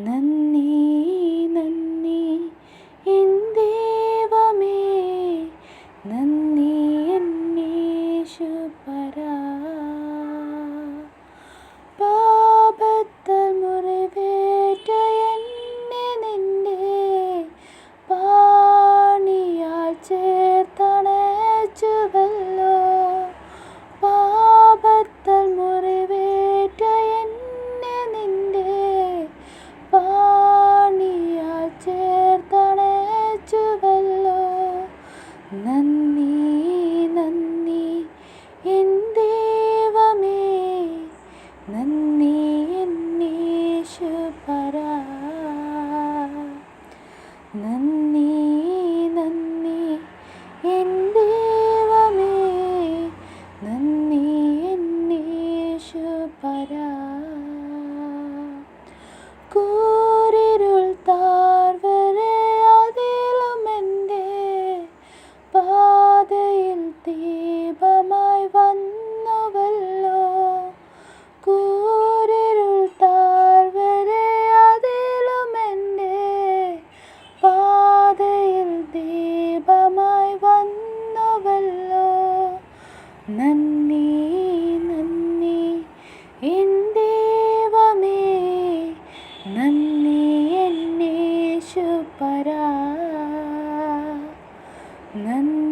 നന്ദി നന്ദി എൻ ദൈവമേ, നന്ദി എന്നേശുപരാ. പാപത്താൽ മുറിവേറ്റ എന്നെ നിന്റെ പാണിയാൽ ചേർത്തണച്ചുവല്ലോ. പാപത്താൽ മുറിവേറ്റ എന്നെ നിന്റെ പാണിയാൽ ചേർത്തണച്ചുവല്ലോ. നന്ദി നന്ദി എൻ ദൈവമേ, നന്ദി എന്നേശുപരാ. നന്ദി നന്ദി എൻ ദൈവമേ, നന്ദി എന്നേശുപരാ. കൂരിരുൾ താഴ്വരെ അതിലും എൻ്റെ പാതയിൽ ദീപമായി വന്നുവല്ലോ. കൂരിരുൾ താഴ്വരെ അതിലും എൻ്റെ പാതയിൽ ദീപമായി വന്നുവല്ലോ. നന്ദി നന്ദി എൻ ദൈവമേ, നന്ദി എന്നേശുപരാ. നന്ദി